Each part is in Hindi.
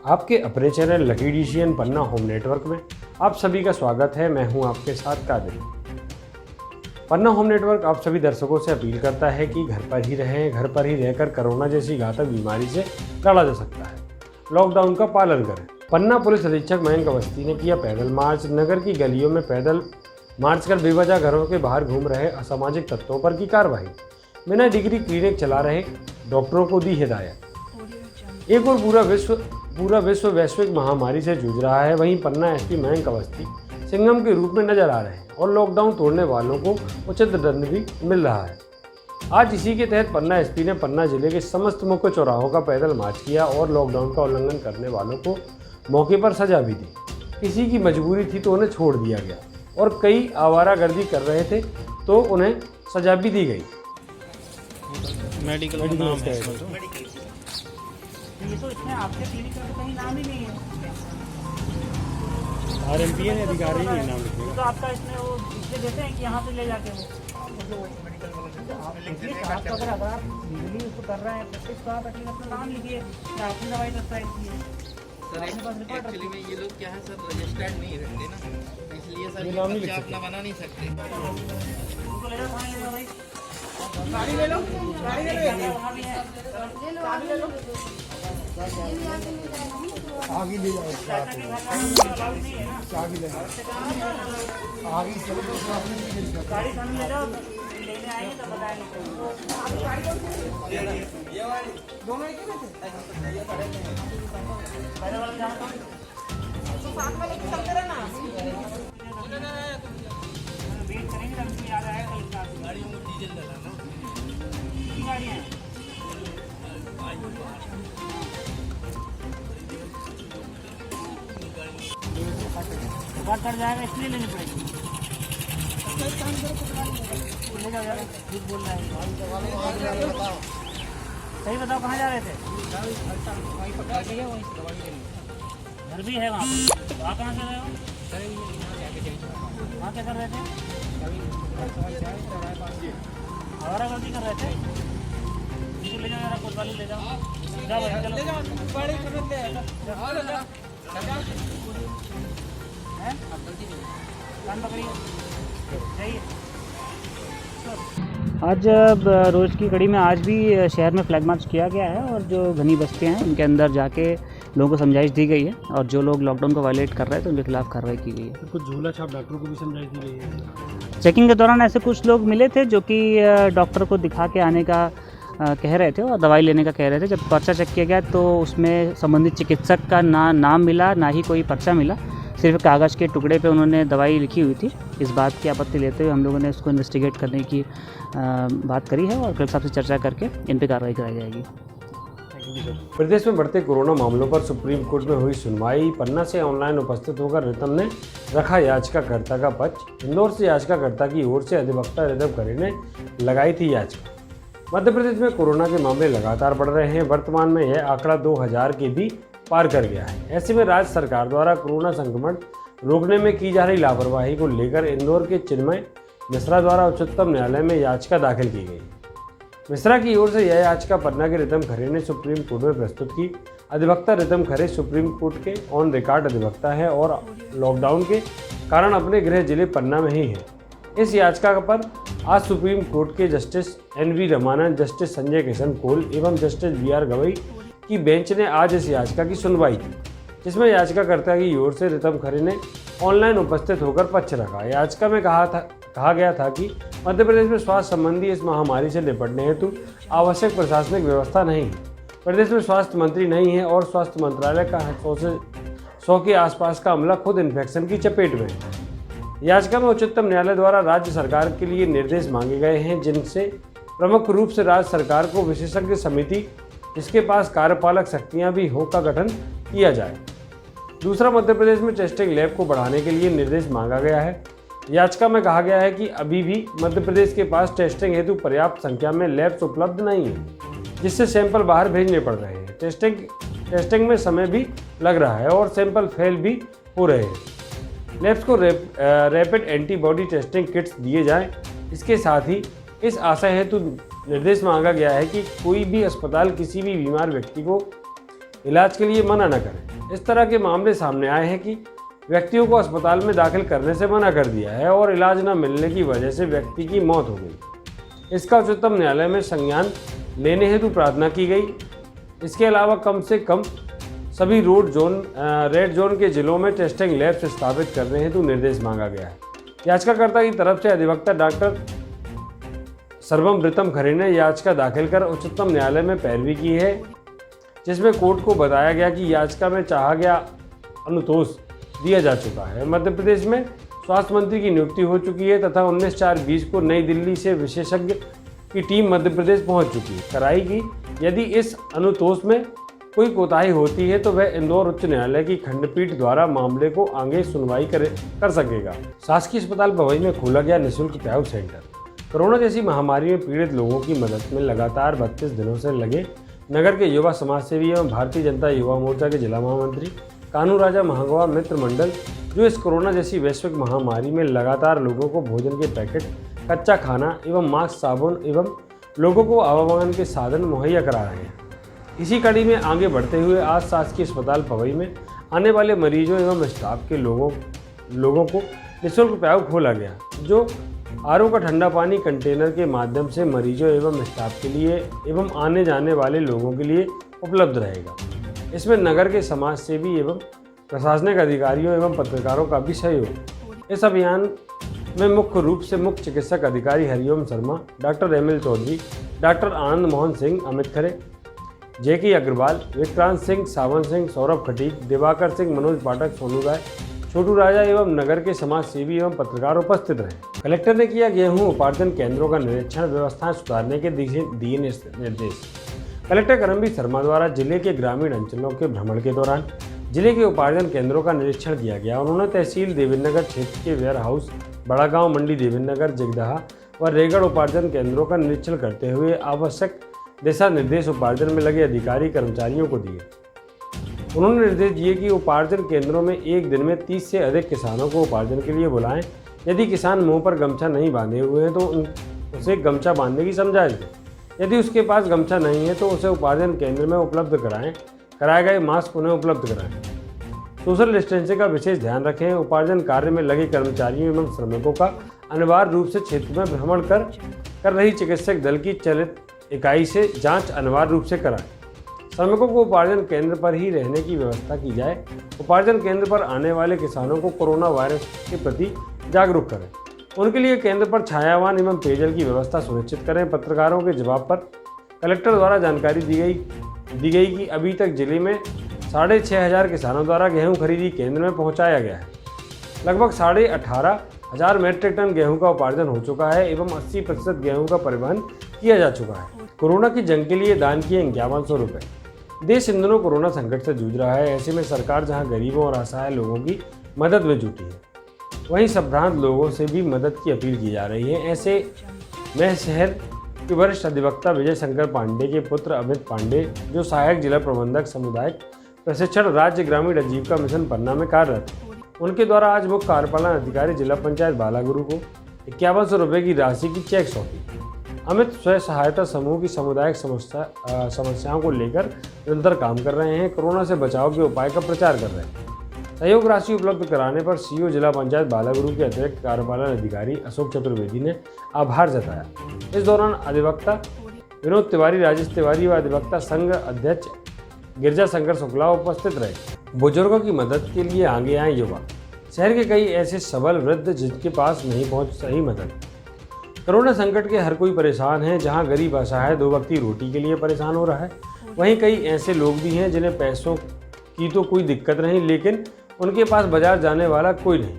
आपके अपने चैनल लकी डिसीजन पन्ना होम नेटवर्क में आप सभी का स्वागत है। मैं हूं आपके साथ कादिर। पन्ना होम नेटवर्क आप सभी दर्शकों से अपील करता है कि घर पर ही रहें। घर पर ही रहकर कोरोना जैसी घातक बीमारी से लड़ा जा सकता है। लॉकडाउन का पालन करें। पन्ना पुलिस अधीक्षक मयंक अवस्थी ने किया पैदल मार्च। नगर की गलियों में पैदल मार्च कर बेवजह घरों के बाहर घूम रहे असामाजिक तत्वों पर की कार्रवाई। बिना डिग्री क्लिनिक चला रहे डॉक्टरों को दी हिदायत। एक और पूरा विश्व वैश्विक महामारी से जूझ रहा है, वहीं पन्ना एसपी मयंक अवस्थी सिंघम के रूप में नजर आ रहे हैं और लॉकडाउन तोड़ने वालों को उचित दंड भी मिल रहा है। आज इसी के तहत पन्ना एसपी ने पन्ना जिले के समस्त मुख्य चौराहों का पैदल मार्च किया और लॉकडाउन का उल्लंघन करने वालों को मौके पर सजा भी दी। किसी की मजबूरी थी तो उन्हें छोड़ दिया गया और कई आवारागर्दी कर रहे थे तो उन्हें सजा भी दी गई। मेडिकल नाम है ये तो इसमें आपके क्लिनिक का तो कहीं नाम ही नहीं है। RMPN अधिकारी नहीं नाम लिखेगा तो आपका इसमें वो इससे देते हैं कि यहाँ से ले जाके वो आप अगर आप लीगली उसको कर रहे हैं प्रैक्टिस तो आप एटलीस्ट अपना नाम लिखिए कि आपने दवाई सब्सक्राइब की है। सर एक्चुअली में ये लोग क्या है सर रजिस्टर्ड नहीं रहते ना, इसलिए सर ये बच्चे अपना बना नहीं सकते। उनको ले जाओ, थाने ले जाओ भाई। गाड़ी ले लो, गाड़ी ले लो, वहाँ भी है, चाबी ले लो। आगे ले जाओ, चाबी ले आगे चलो तो गाड़ी थाने ले जाओ, लेने आएंगे तो बताएंगे। दोनों एक में थे। पहले वाला जाना था तो साथ में लेके चलते रहना। वेट करेंगे तब इसमें याद आएगा तो इसका गाड़ियों में डीजल डलाना। कितनी गाड़ियाँ हैं? बात कर जाएगा इसलिए लेनी पड़ेगी। ले जाओ यार, झूठ बोल रहा है। सही बताओ कहाँ जा रहे थे? घर भी है वहाँ पे। वहाँ कहाँ से रहे हो? वहाँ क्या कर रहे थे? आवारा गर्दी कर रहे थे? इनको ले जाओ यार, कोतवाली ले जाओ। जाओ भाई, चलो। कान पकड़िए, जाइए। आज रोज़ की कड़ी में आज भी शहर में फ्लैग मार्च किया गया है और जो घनी बस्तियां हैं उनके अंदर जाके लोगों को समझाइश दी गई है और जो लोग लॉकडाउन को वायलेट कर रहे हैं तो उनके खिलाफ कार्रवाई की गई है। कुछ झूला छाप डॉक्टरों को भी समझाइश दी गई है। चेकिंग के दौरान ऐसे कुछ लोग मिले थे जो कि डॉक्टर को दिखा के आने का कह रहे थे और दवाई लेने का कह रहे थे। जब पर्चा चेक किया गया तो उसमें संबंधित चिकित्सक का नाम मिला, ना ही कोई पर्चा मिला। सिर्फ कागज़ के टुकड़े पे उन्होंने दवाई लिखी हुई थी। इस बात की आपत्ति लेते हुए हम लोगों ने इसको इन्वेस्टिगेट करने की बात करी है और कलेक्टर साहब से चर्चा करके इन पर कार्रवाई कराई जाएगी। प्रदेश में बढ़ते कोरोना मामलों पर सुप्रीम कोर्ट में हुई सुनवाई। पन्ना से ऑनलाइन उपस्थित होकर रितम ने रखा याचिकाकर्ता का पक्ष। इंदौर से याचिकाकर्ता की ओर से अधिवक्ता रितम खरे ने लगाई थी याचिका। मध्य प्रदेश में कोरोना के मामले लगातार बढ़ रहे हैं। वर्तमान में यह आंकड़ा 2000 के भी पार कर गया है। ऐसे में राज्य सरकार द्वारा कोरोना संक्रमण रोकने में की जा रही लापरवाही को लेकर इंदौर के चिन्मय मिश्रा द्वारा उच्चतम न्यायालय में याचिका दाखिल की गई। मिश्रा की ओर से यह याचिका पन्ना के रितम खरे ने सुप्रीम कोर्ट में प्रस्तुत की। अधिवक्ता रितम खरे सुप्रीम कोर्ट के ऑन रिकॉर्ड अधिवक्ता है और लॉकडाउन के कारण अपने गृह जिले पन्ना में ही है। इस याचिका पर आज सुप्रीम कोर्ट के जस्टिस NV रमाना, जस्टिस संजय किशन कौल एवं जस्टिस BR गवई की बेंच ने आज इस याचिका की सुनवाई की, जिसमें याचिकाकर्ता की ओर से रितम खरे ने ऑनलाइन उपस्थित होकर पक्ष रखा। याचिका में कहा गया था कि मध्य प्रदेश में स्वास्थ्य संबंधी इस महामारी से निपटने हेतु आवश्यक प्रशासनिक व्यवस्था नहीं है। प्रदेश में स्वास्थ्य मंत्री नहीं है और स्वास्थ्य मंत्रालय का 100 के आसपास का अमला खुद इन्फेक्शन की चपेट में है। याचिका में उच्चतम न्यायालय द्वारा राज्य सरकार के लिए निर्देश मांगे गए हैं, जिनसे प्रमुख रूप से राज्य सरकार को विशेषज्ञ समिति जिसके पास कार्यपालक शक्तियां भी हो का गठन किया जाए। दूसरा, मध्य प्रदेश में टेस्टिंग लैब को बढ़ाने के लिए निर्देश मांगा गया है। याचिका में कहा गया है कि अभी भी मध्य प्रदेश के पास टेस्टिंग हेतु पर्याप्त संख्या में लैब्स उपलब्ध नहीं है, जिससे सैंपल बाहर भेजने पड़ रहे हैं। टेस्टिंग में समय भी लग रहा है और सैंपल फेल भी हो रहे हैं। लैब्स को रैपिड एंटीबॉडी टेस्टिंग किट्स दिए जाएं। इसके साथ ही इस आशय हेतु निर्देश मांगा गया है कि कोई भी अस्पताल किसी भी बीमार व्यक्ति को इलाज के लिए मना न करे। इस तरह के मामले सामने आए हैं कि व्यक्तियों को अस्पताल में दाखिल करने से मना कर दिया है और इलाज न मिलने की वजह से व्यक्ति की मौत हो गई। इसका उच्चतम न्यायालय में संज्ञान लेने हेतु प्रार्थना की गई। इसके अलावा कम से कम सभी रेड जोन के जिलों में टेस्टिंग लैब्स स्थापित करने हेतु निर्देश मांगा गया है। याचिकाकर्ता की तरफ से अधिवक्ता डॉक्टर सर्वमृतम खरे ने याचिका दाखिल कर उच्चतम न्यायालय में पैरवी की है, जिसमें कोर्ट को बताया गया कि याचिका में चाहा गया अनुतोष दिया जा चुका है। मध्य प्रदेश में स्वास्थ्य मंत्री की नियुक्ति हो चुकी है तथा 19/4/20 को नई दिल्ली से विशेषज्ञ की टीम मध्य प्रदेश पहुंच चुकी है। कराई कि यदि इस अनुतोष में कोई कोताही होती है तो वह इंदौर उच्च न्यायालय की खंडपीठ द्वारा मामले को आगे सुनवाई कर सकेगा। शासकीय अस्पताल पवई में खोला गया निःशुल्क प्याऊ सेंटर। कोरोना जैसी महामारी में पीड़ित लोगों की मदद में लगातार 32 दिनों से लगे नगर के युवा समाजसेवी एवं भारतीय जनता युवा मोर्चा के जिला महामंत्री कानू राजा महंगवा मित्र मंडल, जो इस कोरोना जैसी वैश्विक महामारी में लगातार लोगों को भोजन के पैकेट, कच्चा खाना एवं मास्क, साबुन एवं लोगों को आवागमन के साधन मुहैया करा रहे हैं। इसी कड़ी में आगे बढ़ते हुए आज शासकीय अस्पताल पवई में आने वाले मरीजों एवं स्टाफ के लोगों को निःशुल्क प्याऊ खोला गया, जो आरओ का ठंडा पानी कंटेनर के माध्यम से मरीजों एवं स्टाफ के लिए एवं आने जाने वाले लोगों के लिए उपलब्ध रहेगा। इसमें नगर के समाज सेवी एवं प्रशासनिक अधिकारियों एवं पत्रकारों का भी सहयोग। इस अभियान में मुख्य रूप से मुख्य चिकित्सक अधिकारी Hariom Sharma, doctor ML Chaudhary, doctor Anand Mohan Singh, Amit Khare, JK Agarwal, Vikrant Singh, Sawan Singh, Saurabh Khatik, Diwakar Singh, Manoj Pathak, Sonu Rai, Chhotu Raja एवं नगर के समाज सेवी एवं पत्रकार उपस्थित रहे। कलेक्टर ने किया गेहूं उपार्जन केंद्रों का निरीक्षण, व्यवस्थाएं सुधारने के दिए निर्देश। कलेक्टर करमबीर शर्मा द्वारा जिले के ग्रामीण अंचलों के भ्रमण के दौरान जिले के उपार्जन केंद्रों का निरीक्षण किया गया। उन्होंने तहसील देवीनगर क्षेत्र के वेयर हाउस, बड़ा गांव, मंडी देवीनगर, जगदहा व रेगड़ उपार्जन केंद्रों का निरीक्षण करते हुए आवश्यक दिशा निर्देश उपार्जन में लगे अधिकारी कर्मचारियों को दिए। उन्होंने निर्देश दिए कि उपार्जन केंद्रों में एक दिन में 30 से अधिक किसानों को उपार्जन के लिए बुलाएं। यदि किसान मुंह पर गमछा नहीं बांधे हुए हैं तो उसे गमछा बांधने की समझाइश दें। यदि उसके पास गमछा नहीं है तो उसे उपार्जन केंद्र में उपलब्ध कराए गए मास्क उन्हें उपलब्ध कराएं। सोशल डिस्टेंसिंग का विशेष ध्यान रखें। उपार्जन कार्य में लगे कर्मचारियों एवं श्रमिकों का अनिवार्य रूप से क्षेत्र में भ्रमण कर रही चिकित्सक दल की चलित इकाई से जांच अनिवार्य रूप से कराएं। श्रमिकों को उपार्जन केंद्र पर ही रहने की व्यवस्था की जाए। उपार्जन केंद्र पर आने वाले किसानों को कोरोना वायरस के प्रति जागरूक करें। उनके लिए केंद्र पर छायावान एवं पेयजल की व्यवस्था सुनिश्चित करें। पत्रकारों के जवाब पर कलेक्टर द्वारा जानकारी दी गई कि अभी तक जिले में 6,500 किसानों द्वारा गेहूं खरीदी केंद्र में पहुंचाया गया है। लगभग 18,500 मीट्रिक टन गेहूं का उपार्जन हो चुका है एवं 80% गेहूं का परिवहन किया जा चुका है। कोरोना की जंग के लिए दान किए 5100 रुपये। देश इन दिनों कोरोना संकट से जूझ रहा है। ऐसे में सरकार जहां गरीबों और असहाय लोगों की मदद में जुटी है, वहीं संभ्रांत लोगों से भी मदद की अपील की जा रही है। ऐसे में शहर के वरिष्ठ अधिवक्ता विजय शंकर पांडे के पुत्र अमित पांडे, जो सहायक जिला प्रबंधक सामुदायिक प्रशिक्षण राज्य ग्रामीण आजीविका मिशन पन्ना में कार्यरत, उनके द्वारा आज मुख्य कार्यपालन अधिकारी जिला पंचायत बालागुरु को 5100 रुपये की राशि की चेक सौंपी। अमित स्वयं सहायता समूह की सामुदायिक समस्याओं को लेकर निरंतर काम कर रहे हैं। कोरोना से बचाव के उपाय का प्रचार कर रहे हैं। सहयोग राशि उपलब्ध कराने पर सीईओ जिला पंचायत बालागुरु के अतिरिक्त कार्यपालन अधिकारी अशोक चतुर्वेदी ने आभार जताया। इस दौरान अधिवक्ता विनोद तिवारी, राजेश तिवारी व अधिवक्ता संघ अध्यक्ष गिरजा शंकर शुक्ला उपस्थित रहे। बुजुर्गों की मदद के लिए आगे आए युवा। शहर के कई ऐसे सबल वृद्ध जिनके पास नहीं पहुंच सही मदद। कोरोना संकट के हर कोई परेशान है। जहां गरीब असहाय 2 वक्त की रोटी के लिए परेशान हो रहा है, वहीं कई ऐसे लोग भी हैं जिन्हें पैसों की तो कोई दिक्कत नहीं, लेकिन उनके पास बाजार जाने वाला कोई नहीं।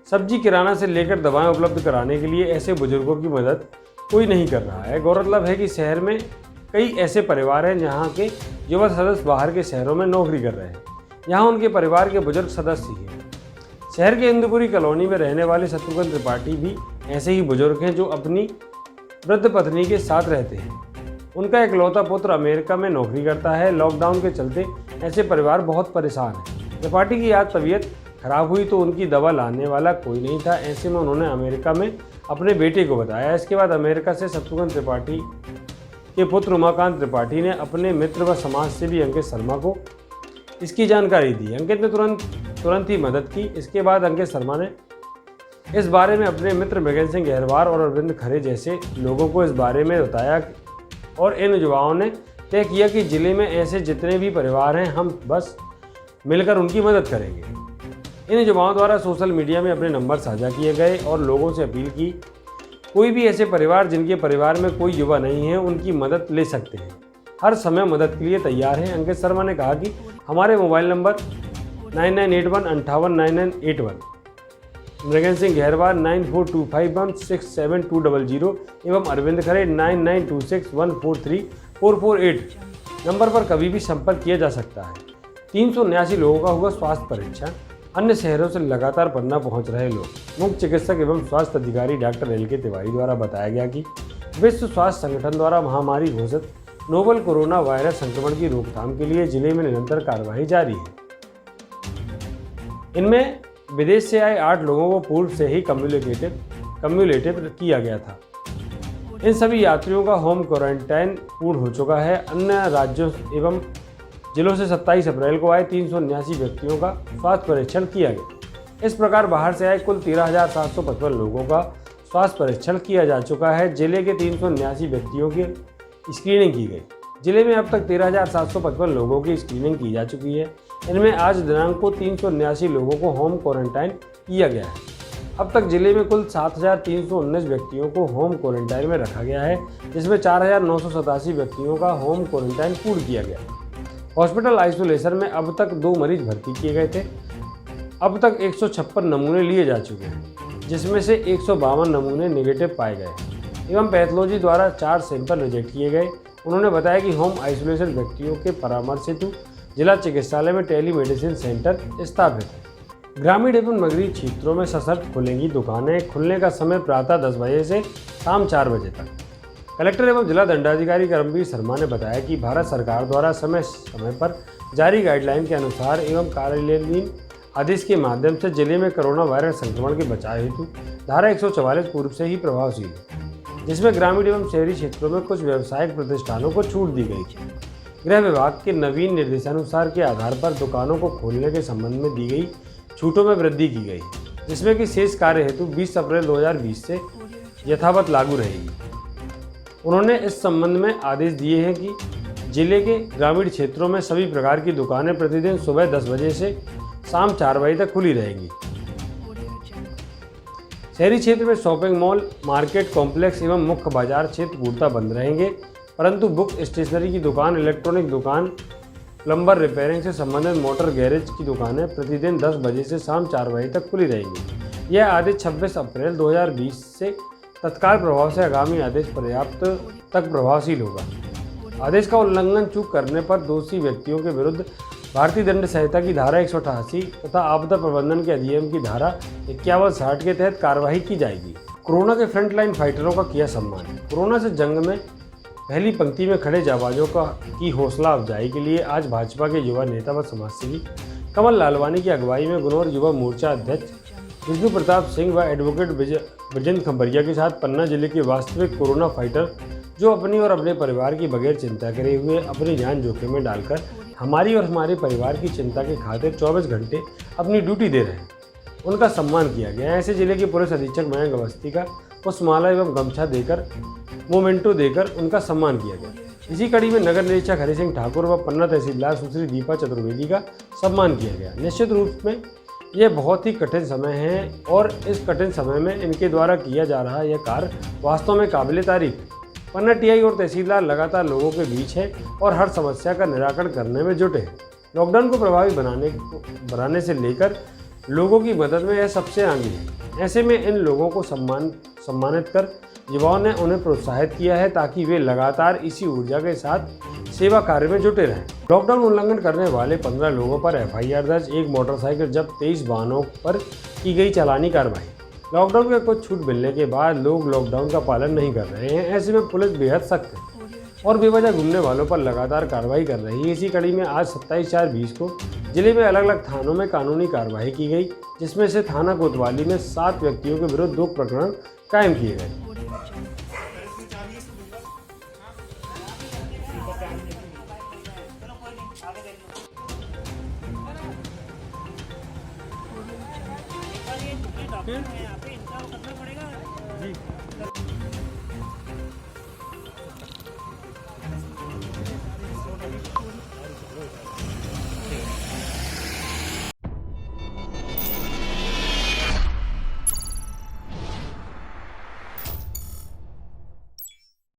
सब्जी किराना से लेकर दवाएं उपलब्ध कराने के लिए ऐसे बुजुर्गों की मदद कोई नहीं कर रहा है। गौरतलब है कि शहर में कई ऐसे परिवार हैं जहां के युवा सदस्य बाहर के शहरों में नौकरी कर रहे हैं। यहाँ उनके परिवार के बुजुर्ग सदस्य ही हैं। शहर के इंदुपुरी कॉलोनी में रहने वाले शत्रुघ्न त्रिपाठी भी ऐसे ही बुजुर्ग हैं जो अपनी वृद्ध पत्नी के साथ रहते हैं। उनका इकलौता पुत्र अमेरिका में नौकरी करता है। लॉकडाउन के चलते ऐसे परिवार बहुत परेशान हैं। त्रिपाठी की आज तबीयत खराब हुई तो उनकी दवा लाने वाला कोई नहीं था। ऐसे में उन्होंने अमेरिका में अपने बेटे को बताया। इसके बाद अमेरिका से शत्रुघ्न त्रिपाठी के पुत्र उमाकांत त्रिपाठी ने अपने मित्र व समाज सेवी अंकित शर्मा को इसकी जानकारी दी। अंकित ने तुरंत ही मदद की। इसके बाद अंकित शर्मा ने इस बारे में अपने मित्र मृगेंद्र सिंह गहरवार और अरविंद खरे जैसे लोगों को इस बारे में बताया और इन युवाओं ने तय किया कि जिले में ऐसे जितने भी परिवार हैं हम बस मिलकर उनकी मदद करेंगे। इन युवाओं द्वारा सोशल मीडिया में अपने नंबर साझा किए गए और लोगों से अपील की कोई भी ऐसे परिवार जिनके परिवार में कोई युवा नहीं है उनकी मदद ले सकते हैं, हर समय मदद के लिए तैयार हैं। अंकित शर्मा ने कहा कि हमारे मोबाइल नंबर 9981589981, मृगेंद्र सिंह गहरवार 9425167200 एवं अरविंद खरे 9926143448 नंबर पर कभी भी संपर्क किया जा सकता है। 379 लोगों का हुआ स्वास्थ्य परीक्षण। अन्य शहरों से लगातार पन्ना पहुंच रहे लोग। मुख्य चिकित्सक एवं स्वास्थ्य अधिकारी डॉक्टर LK तिवारी द्वारा बताया गया कि विश्व स्वास्थ्य संगठन द्वारा महामारी घोषित नोवल कोरोना वायरस संक्रमण की रोकथाम के लिए जिले में निरंतर कार्यवाही जारी है। इनमें विदेश से आए 8 लोगों को पूर्व से ही कम्युलेटिव किया गया था। इन सभी यात्रियों का होम क्वारंटाइन पूर्ण हो चुका है। अन्य राज्यों एवं जिलों से 27 अप्रैल को आए 379 व्यक्तियों का स्वास्थ्य परीक्षण किया गया। इस प्रकार बाहर से आए कुल 13,755 लोगों का स्वास्थ्य परीक्षण किया जा चुका है। जिले के 379 व्यक्तियों की स्क्रीनिंग की गई। जिले में अब तक 13,755 लोगों की स्क्रीनिंग की जा चुकी है। इनमें आज दिनांक को 379 लोगों को होम क्वारंटाइन किया गया है। अब तक जिले में कुल 7,319 व्यक्तियों को होम क्वारंटाइन में रखा गया है, जिसमें 4,987 व्यक्तियों का होम क्वारंटाइन पूर्ण किया गया। हॉस्पिटल आइसोलेशन में अब तक 2 मरीज भर्ती किए गए थे। अब तक 156 नमूने लिए जा चुके हैं, जिसमें से 152 नमूने नेगेटिव पाए गए एवं पैथोलॉजी द्वारा 4 सैंपल रिजेक्ट किए गए। उन्होंने बताया कि होम आइसोलेशन व्यक्तियों के परामर्श हेतु जिला चिकित्सालय में टेलीमेडिसिन सेंटर स्थापित है। ग्रामीण एवं नगरीय क्षेत्रों में सशर्त खुलेंगी दुकानें। खुलने का समय प्रातः 10 बजे से शाम 4 बजे तक। कलेक्टर एवं जिला दंडाधिकारी करमवीर शर्मा ने बताया कि भारत सरकार द्वारा समय समय पर जारी गाइडलाइन के अनुसार एवं कार्यालयीन आदेश के माध्यम से जिले में कोरोना वायरस संक्रमण के बचाव हेतु धारा 144 पूर्व से ही प्रभावशील है, जिसमें ग्रामीण एवं शहरी क्षेत्रों में कुछ व्यावसायिक प्रतिष्ठानों को छूट दी गई थी। गृह विभाग के नवीन निर्देशानुसार के आधार पर दुकानों को खोलने के संबंध में दी गई छूटों में वृद्धि की गई, जिसमें कि शेष कार्य हेतु 20 अप्रैल 2020 से यथावत लागू रहेगी। उन्होंने इस संबंध में आदेश दिए हैं कि जिले के ग्रामीण क्षेत्रों में सभी प्रकार की दुकानें प्रतिदिन सुबह 10 बजे से शाम 4 बजे तक खुली रहेंगी। शहरी क्षेत्र में शॉपिंग मॉल, मार्केट कॉम्प्लेक्स एवं मुख्य बाजार क्षेत्र पूर्णतः बंद रहेंगे, परंतु बुक स्टेशनरी की दुकान, इलेक्ट्रॉनिक दुकान, प्लम्बर रिपेयरिंग से संबंधित मोटर गैरेज की दुकानें प्रतिदिन 10 बजे से शाम 4 बजे तक खुली रहेंगी। यह आदेश 26 अप्रैल 2020 से तत्काल प्रभाव से आगामी आदेश पर्याप्त तक प्रभावशील होगा। आदेश का उल्लंघन चूक करने पर दोषी व्यक्तियों के विरुद्ध भारतीय दंड संहिता की धारा 188 तथा आपदा प्रबंधन के अधिनियम की धारा 5160 के तहत कार्रवाई की जाएगी। कोरोना के फ्रंटलाइन फाइटरों का किया सम्मान। कोरोना से जंग में पहली पंक्ति में खड़े जाबाजों की हौसला अफजाई के लिए आज भाजपा के युवा नेता व समाजसेवी कमल लालवानी की अगुवाई में गुनौर युवा मोर्चा अध्यक्ष विष्णु प्रताप सिंह व एडवोकेट ब्रजेंद्र खंबरिया के साथ पन्ना जिले के वास्तविक कोरोना फाइटर जो अपनी और अपने परिवार की बगैर चिंता करे हुए अपनी जान जोखिम में डालकर हमारी और हमारे परिवार की चिंता के खातिर 24 घंटे अपनी ड्यूटी दे रहे हैं, उनका सम्मान किया गया। ऐसे जिले के पुलिस अधीक्षक मयंक अवस्थी का पुष्पमाला एवं गमछा देकर मोमेंटो देकर उनका सम्मान किया गया। इसी कड़ी में नगर निरीक्षक हरि सिंह ठाकुर व पन्ना तहसीलदार सुश्री दीपा चतुर्वेदी का सम्मान किया गया। निश्चित रूप में यह बहुत ही कठिन समय है और इस कठिन समय में इनके द्वारा किया जा रहा यह कार्य वास्तव में काबिल तारीफ है। पन्ना टीआई और तहसीलदार लगातार लोगों के बीच है और हर समस्या का निराकरण करने में जुटे हैं। लॉकडाउन को प्रभावी बनाने से लेकर लोगों की मदद में यह सबसे आगे है। ऐसे में इन लोगों को सम्मानित कर युवाओं ने उन्हें प्रोत्साहित किया है ताकि वे लगातार इसी ऊर्जा के साथ सेवा कार्य में जुटे रहें। लॉकडाउन उल्लंघन करने वाले 15 लोगों पर एफआईआर दर्ज, 1 मोटरसाइकिल जब्त, 23 वाहनों पर की गई चालानी कार्रवाई। लॉकडाउन का कुछ छूट मिलने के बाद लोग लॉकडाउन का पालन नहीं कर रहे हैं। ऐसे में पुलिस बेहद सख्त है और बेवजह घूमने वालों पर लगातार कार्रवाई कर रही है। इसी कड़ी में आज 27/4/20 को जिले में अलग अलग थानों में कानूनी कार्रवाई की गई, जिसमें से थाना कोतवाली में 7 व्यक्तियों के विरुद्ध 2 प्रकरण कायम किए गए। हैं? यहाँ पे इनका वो करना पड़ेगा।